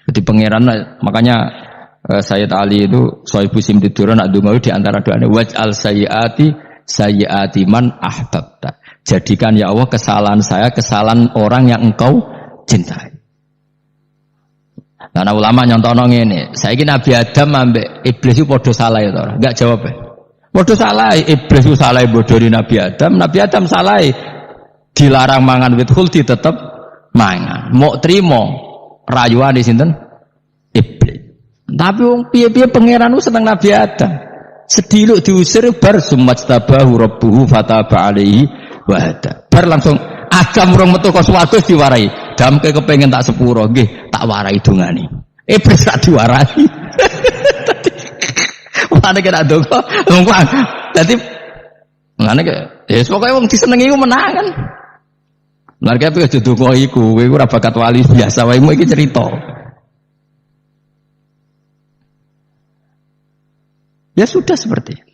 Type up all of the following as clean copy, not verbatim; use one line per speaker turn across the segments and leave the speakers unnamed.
Jadi pangeran makanya Sayyid Ali itu Sohibu Simtidur nak dungawi di antara doanya waj'al sayyiati man ahbabta. Jadikan ya Allah kesalahan saya kesalahan orang yang engkau cintai. Nah ulama nyontono ngene, saiki Nabi Adam ambek iblis itu padha salah ya to. Enggak jawab. Padha salah, iblis itu salah bodoni Nabi Adam salah dilarang mangan wit khuldi tetep mangan. Mok trimo rayuane sinten? Iblis. Tapi wong piye-piye pangeran ku seneng Nabi Adam. Sediluk diusir bar sumajtabahu rabbuhu fataba alaihi wa hada. Bar langsung Adam urung metu ka swarga diwarai. Damke kepengin tak sepuro nggih, tak warai dongane. Iblis tak diwarai. Mulane kena donga, ngomong. Dadi mulane ya pokoke wong disenengi ku menang kan. Mulane kabeh aja donga iku, kowe ora bakat wali biasa wae iki cerita. Ya sudah seperti itu.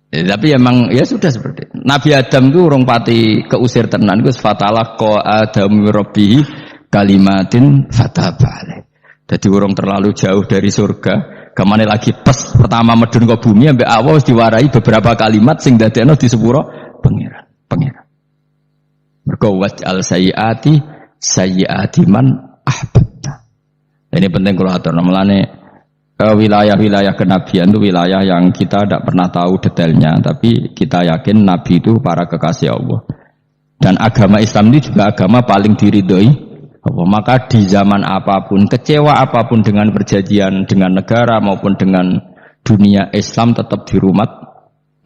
Tapi emang ya sudah seperti itu. Nabi Adam itu urung pati keusir tenan iku fatalaqa Adam rabbihi kalimatin fataba alaih. Jadi urung terlalu jauh dari surga. Gamane lagi pas pertama medun ke bumi ambek Allah wis diwarai beberapa kalimat sing dadekno di sepuro pangeran. Mergo waj'al sayyiati man ahbabta. Ini penting kalau aturna mulane wilayah-wilayah kenabian itu wilayah yang kita tidak pernah tahu detailnya, tapi kita yakin Nabi itu para kekasih Allah. Dan agama Islam ini juga agama paling diridhoi Allah. Maka di zaman apapun, kecewa apapun dengan perjanjian dengan negara maupun dengan dunia, Islam tetap dirumat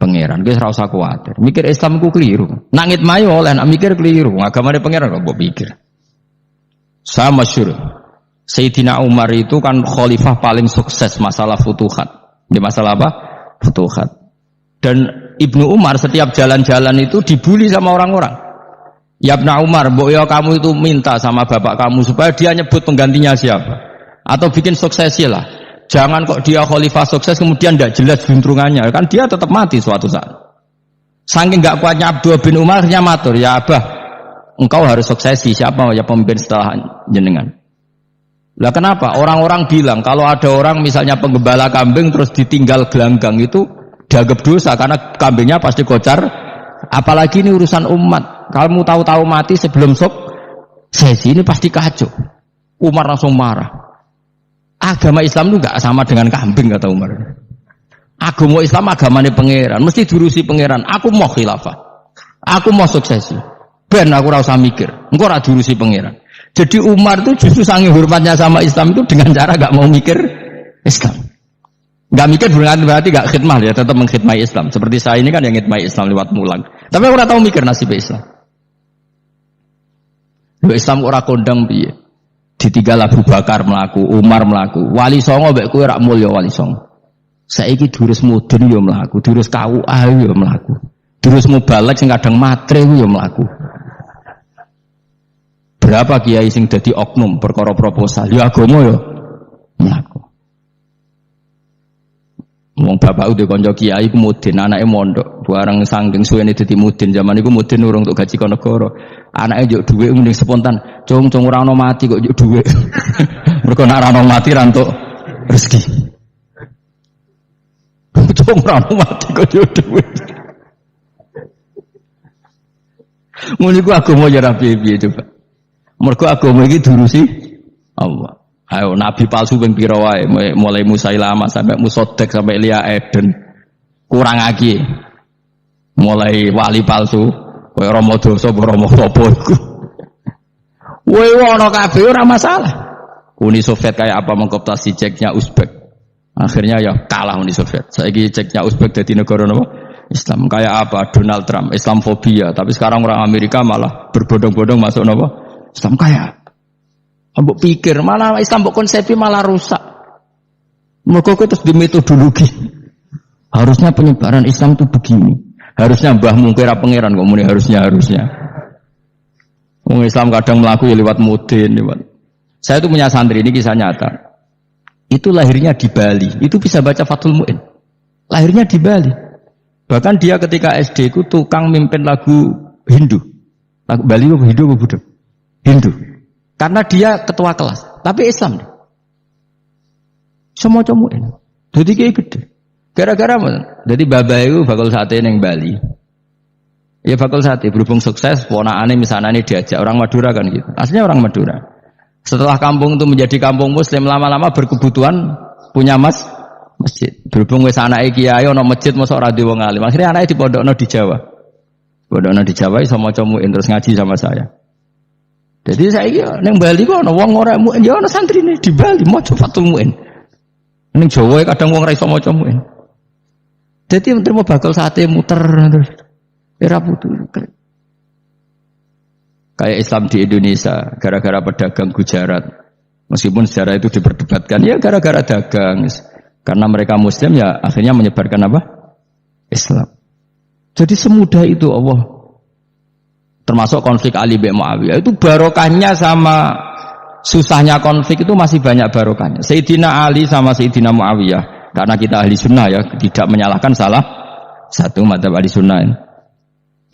pangeran. Kita ora usah kuwatir. Mikir Islam ku keliru. Nangit mayo oleh nak mikir keliru. Agama pangeran kok mbok pikir. Sama masyhur. Sayyidina Umar itu kan khalifah paling sukses masalah futuhat. Di masalah apa? Futuhat. Dan Ibnu Umar setiap jalan-jalan itu dibully sama orang-orang. Ya Ibnu Umar, mbok ya kamu itu minta sama bapak kamu supaya dia nyebut penggantinya siapa. Atau bikin suksesi lah. Jangan kok dia khalifah sukses kemudian tidak jelas juntrungannya. Kan dia tetap mati suatu saat. Saking enggak kuatnya Abdullah bin Umar matur, ya Abah, engkau harus suksesi. Siapa ya pemimpin setelah jenengan? Lah kenapa? Orang-orang bilang kalau ada orang misalnya penggembala kambing terus ditinggal gelanggang itu dianggap dosa karena kambingnya pasti kocar. Apalagi ini urusan umat. Kamu tahu-tahu mati sebelum sesi ini pasti kacau. Umar langsung marah. Agama Islam itu enggak sama dengan kambing kata Umar. Agama Islam agamanya pangeran, mesti diurusi pangeran. Aku mau khilafah. Aku mau suksesi. Ben aku ora usah mikir. Engko ora diurusi pangeran. Jadi Umar itu justru sangi hormatnya sama Islam itu dengan cara gak mau mikir Islam. Gak mikir berarti gak khidmah ya, tetap mengkhidmati Islam. Seperti saya ini kan yang khidmati Islam lewat mulang. Tapi aku ora tahu mikir nasib Islam. Islam ora kondang piye. Ditinggal Abu Bakar melaku, Umar melaku, Wali Songo mbek kowe rak mulya Wali Songo. Saiki durus mudun yo mlaku, durus KUA yo mlaku. Durus mubalek sing kadang matre yo mlaku. Berapa kiai sing dadi oknum perkara proposal ya agama ya mlaku. Wong bapak udah kanca kiai ku mudin anake mondok bareng saking suwene dadi mudin zaman iku mudin urung untuk gaji ka negara. Anake njuk dhuwit mending spontan. Cung ora ono mati kok njuk dhuwit. Mergo nek ora ono mati ra entuk rezeki. Cung ora ono mati kok njuk dhuwit. Ngono iku agama ya ra piye-piye coba. Mergo agama iki diurusi Allah. Ayo nabi palsu ping pira wae mulai Musailamah sampai Musaddaq sampai Elia Eden. Kurang lagi. Mulai wali palsu koyo Rama Dosa apa Rama sapa iku. Kowe ana kabeh ora masalah. Uni Soviet kayak apa mengkooptasi ceknya Uzbek. Akhirnya ya kalah Uni Soviet. Saiki ceknya Uzbek dadi negara napa? Islam. Kayak apa Donald Trump, Islamfobia, tapi sekarang orang Amerika malah berbondong-bondong masuk napa? Islam kaya, ambok pikir malah Islam ambok konsepi malah rusak. Mereka terus di metodologi. Harusnya penyebaran Islam itu begini. Harusnya Mbah Mungkira pangeran kok muni harusnya. Wong Islam kadang melaku ya lewat mudin, lewat. Saya itu punya santri ini kisah nyata. Itu lahirnya di Bali. Itu bisa baca Fathul Mu'in. Lahirnya di Bali. Bahkan dia ketika SD ku tukang mimpin lagu Hindu. Lagu Bali apa Hindu apa Buddha? Hindu. Karena dia ketua kelas, tapi Islam. Semua ini. Jadi kayak gede. Gara-gara apa? Jadi bapak itu bakal sate neng Bali. Ya bakal sate berhubung sukses, ponakane misalnya ini diajak orang Madura kan gitu. Aslinya orang Madura. Setelah kampung itu menjadi kampung Muslim, lama-lama berkebutuhan punya masjid. Berhubung wis anake kiai ana masjid mosok ora duwe wong alim. Akhirnya anake dipondokno di Jawa. Pondokno di Jawa iso maca muin terus ngaji sama saya. Jadi saiki ning Bali kok ana wong ora muin ya ana santrine di Bali maca Fathul Muin. Ning Jawa kadang wong ora iso maca muin. Jadi menteri mau bakal sate muter terus. Era putu. Kayak Islam di Indonesia gara-gara pedagang Gujarat. Meskipun sejarah itu diperdebatkan ya gara-gara dagang. Karena mereka Muslim ya akhirnya menyebarkan apa? Islam. Jadi semudah itu Allah. Termasuk konflik Ali bin Muawiyah itu barokahnya sama susahnya konflik itu masih banyak barokahnya. Sayyidina Ali sama Sayyidina Muawiyah karena kita ahli sunnah ya tidak menyalahkan salah satu madzhab ahli sunnah ini.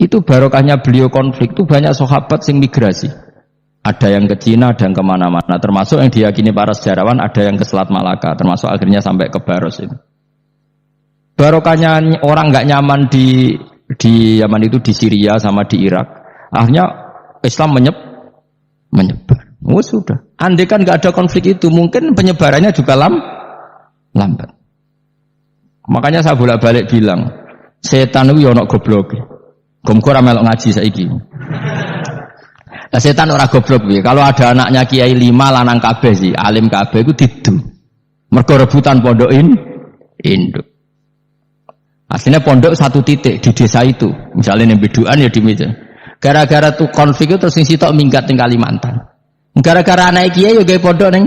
Itu barokahnya beliau konflik itu banyak sahabat yang migrasi. Ada yang ke Cina, ada yang kemana-mana. Termasuk yang diyakini para sejarawan ada yang ke Selat Malaka. Termasuk akhirnya sampai ke Baros ini. Barokahnya orang nggak nyaman di Yaman itu di Syria sama di Irak. Akhirnya Islam menyebar. Oh sudah. Andai kan nggak ada konflik itu, mungkin penyebarannya juga lambat. Makanya saya bolak-balik bilang, setan itu ono goblok. Gomko ora melok ngaji saiki. Lah setan ora goblok piye? Kalau ada anaknya kiai 5 lanang kabeh sih, alim kabeh iku didu. Mergo rebutan pondok induk. Aslinya pondok satu titik di desa itu. Misalnya ning Beduan ya di meja. Gara-gara tuh konflik itu terus sing sitok minggat ning Kalimantan. Gara-gara anak kiai yo gawe pondok ning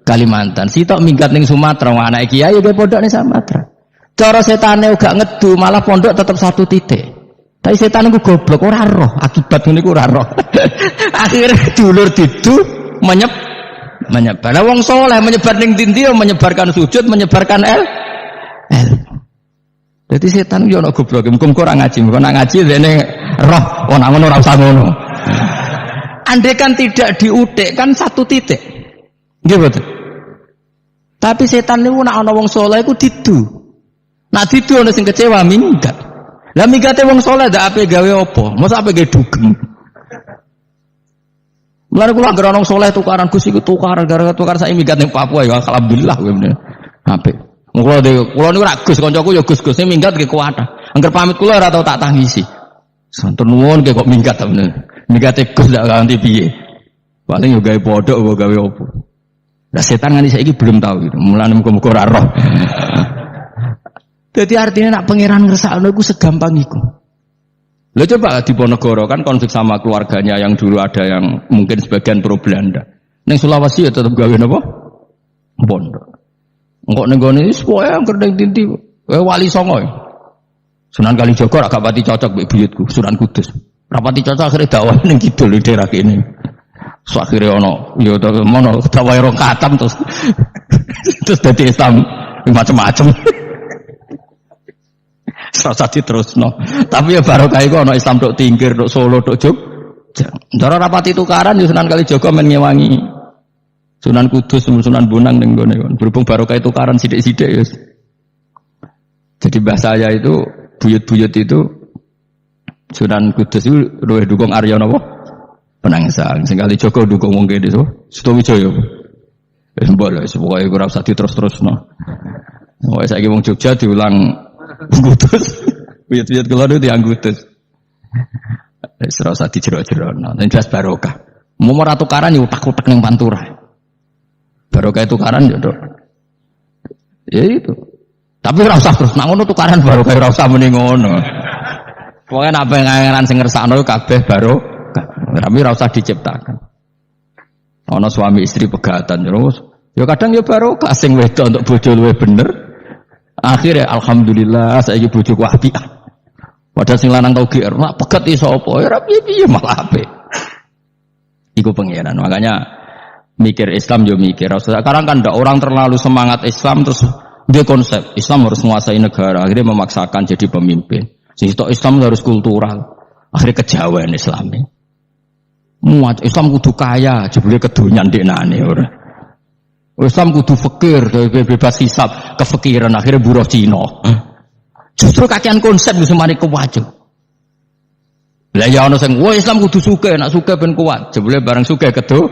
Kalimantan. Sitok minggat ning Sumatera, anak kiai yo gawe pondok ning Sumatera. Cara setane uga ngedu, malah pondok tetap satu titik. Tapi setan itu goblok, ora roh, akibat ini ora roh. Akhirnya dulur didu menyebar. Nah, wong soleh menyebar ning ndi menyebarkan sujud, menyebarkan Jadi setan yo ono goblok, muga-muga ora ngaji, muga nak ngaji dene roh, ana ngono ora usah ngono. Andai kan tidak diutik kan satu titik. Nggih betul. Tapi setan niku nek ana wong soleh iku didu. Nak didu ana sing kecewa minggat. Lah migate wong saleh ndak ape gawe apa? Mosok ape gawe dugem. Mulane kula anggere wong saleh tukaran Gus iku tukaran gara-gara tukar saiki migat ning Papua ya alhamdulillah kowe bener. Apik. Kula niku ra Gus kancaku ya Gus-Gus sing minggat nggih kuwatah. Angger pamit kula ora tau tak tangisi. Santen nuwun nggih kok minggat ta bener. Migate Gus ndak ganti piye. Paling yo gawe podok apa gawe apa. Lah setan nganti saiki belum tahu gitu. Mulane muga-muga ora roh. Jadi artinya nak pangeran ngersakno iku segampang iku. Lo coba di Ponegoro kan konflik sama keluarganya yang dulu ada yang mungkin sebagian pro Belanda. Neng Sulawesi ya tetap gawe napa? Pondok. Engkok ning gone wis pokoke angger ning tinti Wali Songo. Sunan Kalijaga ora gak pati cocok mbek buyutku, Sunan Kudus. Ora pati cocok akhire dakwah ning kidul daerah kene. So akhire ono ya mono dakwah rong katam terus dadi Islam macam-macam. Serasa diterusno. Tapi ya barokah iku ana Islam tok Tingkir, tok Solo, tok Jogja. Cara rapati tukaran ya Sunan Kalijaga men ngewangi Sunan Kudus, Sunan Bonang ning gone kon. Berhubung barokah tukaran sithik-sithik ya. Jadi bahasa saya itu buyut-buyut itu Sunan Kudus itu luwih dukung Arya napa? Penangsang. Sing Kalijaga dukung wong kene to. Sutawijaya. Wis mbok lho, pokoke ora usah diterus-terusno. Wong saiki wong Jogja diulang Gutus, buyut-buyut kula itu yang Gutus. Serasa dijero-jero, nek jelas barokah. Mau ora tukaran yo utak-utak ning Pantura. Barokah tukaran yo tok. Ya itu. Tapi ora usah terus nak ngono tukaran barokah ora usah muni ngono. Pokoke nek pengen sing ngersakno kabeh barokah. Tapi ora usah diciptakan. Ana suami istri pegatan terus. Ya kadang ya barokah sing wedok untuk bojo luwih bener. Akhirnya alhamdulillah saiki bojoku apik. Padahal sing lanang tau GR, mak pegat iso apa? Ya piye malah apik. Iku pengiran. Makanya mikir Islam yo mikir. Sekarang kan ndak orang terlalu semangat Islam terus dia konsep Islam harus menguasai negara, akhirnya memaksakan jadi pemimpin. Sing tok Islam harus kultural. Akhirnya kejauhan Islami. Muat Islam kudu kaya, jebule kedonyan deknane ora. Islam kudu fakir, bebas hisab, kefikiran akhirnya buruh Cina. Justru kakean konsep wis mari kewajib. Lah ya ana sing wah Islam kudu sugih, nek sugih ben kuat. Jebule bareng sugih kedo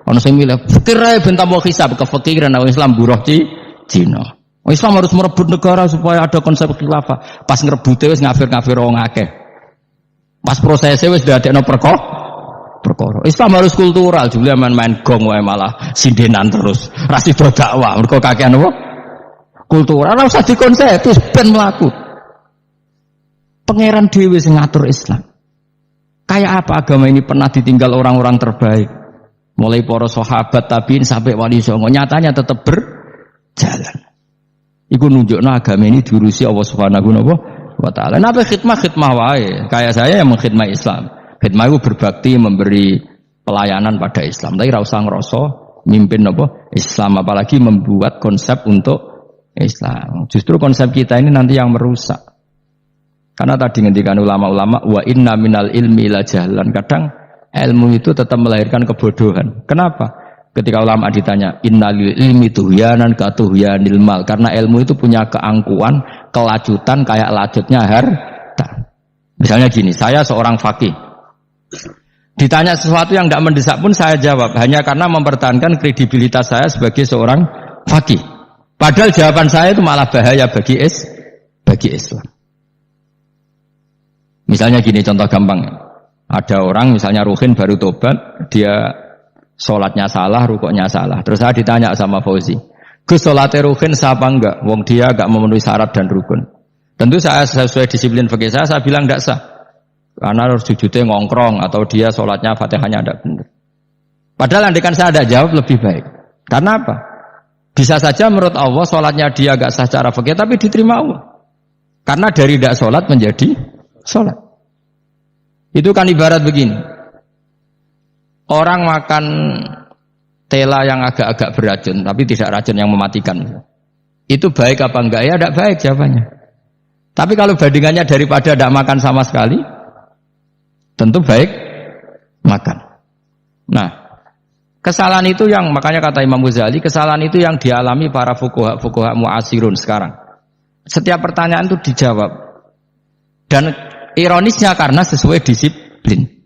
ana sing milih fakir ae ben tambah hisab, kefikiran Islam buruh Cina. Islam harus merebut negara supaya ada konsep khilafah. Pas ngerebute wis ngafir-ngafir wong akeh. Pas prosesnya wis dadekno perkara. Islam harus kultural, jebule main gong wae malah sindenan terus. Ra sida dakwah, mergo kakean apa? Kultural ora usah dikonsep, wis ben mlaku. Pangeran dhewe sing ngatur Islam. Kayak apa agama ini pernah ditinggal orang-orang terbaik. Mulai para sahabat tabiin sampai wali songo, nyatanya tetap berjalan. Iku nunjukno agama ini diurusi Allah Subhanahu wa taala. Napa khidmah wae. Kayak saya yang mengkhidmah Islam. Khidmah itu berbakti memberi pelayanan pada Islam. Tapi ra usah ngrasa mimpin apa Islam, apalagi membuat konsep untuk Islam. Justru konsep kita ini nanti yang merusak. Karena tadi ngendikan ulama-ulama wa inna minal ilmi la jahlan. Kadang ilmu itu tetap melahirkan kebodohan. Kenapa? Ketika ulama ditanya innal ilmi tuhyanan ka tuhyanil mal, karena ilmu itu punya keangkuhan, kelajutan kayak lajutnya harta. Misalnya gini, saya seorang faqih. Ditanya sesuatu yang tidak mendesak pun saya jawab hanya karena mempertahankan kredibilitas saya sebagai seorang faqih. Padahal jawaban saya itu malah bahaya bagi Islam. Misalnya gini contoh gampang. Ada orang misalnya Ruhin baru tobat, dia sholatnya salah, rukuknya salah. Terus saya ditanya sama Fauzi, Gus sholatnya Ruhin sah apa enggak? Wong dia enggak memenuhi syarat dan rukun. Tentu saya sesuai disiplin fikih saya bilang enggak sah. Karena harus sujudnya ngongkrong atau dia sholatnya Fatihahnya enggak benar. Padahal andaikan saya ada jawab lebih baik. Karena apa? Bisa saja menurut Allah sholatnya dia enggak sah secara fikih tapi diterima Allah. Karena dari enggak sholat menjadi sholat. Itu kan ibarat begini. Orang makan tela yang agak-agak beracun, tapi tidak racun yang mematikan. Itu baik apa enggak? Ya tidak baik jawabannya. Tapi kalau bandingannya daripada tidak makan sama sekali, tentu baik makan. Nah, kesalahan itu yang, makanya kata Imam Ghazali, kesalahan itu yang dialami para fuqaha mu'asirun sekarang. Setiap pertanyaan itu dijawab. Dan ironisnya karena sesuai disiplin.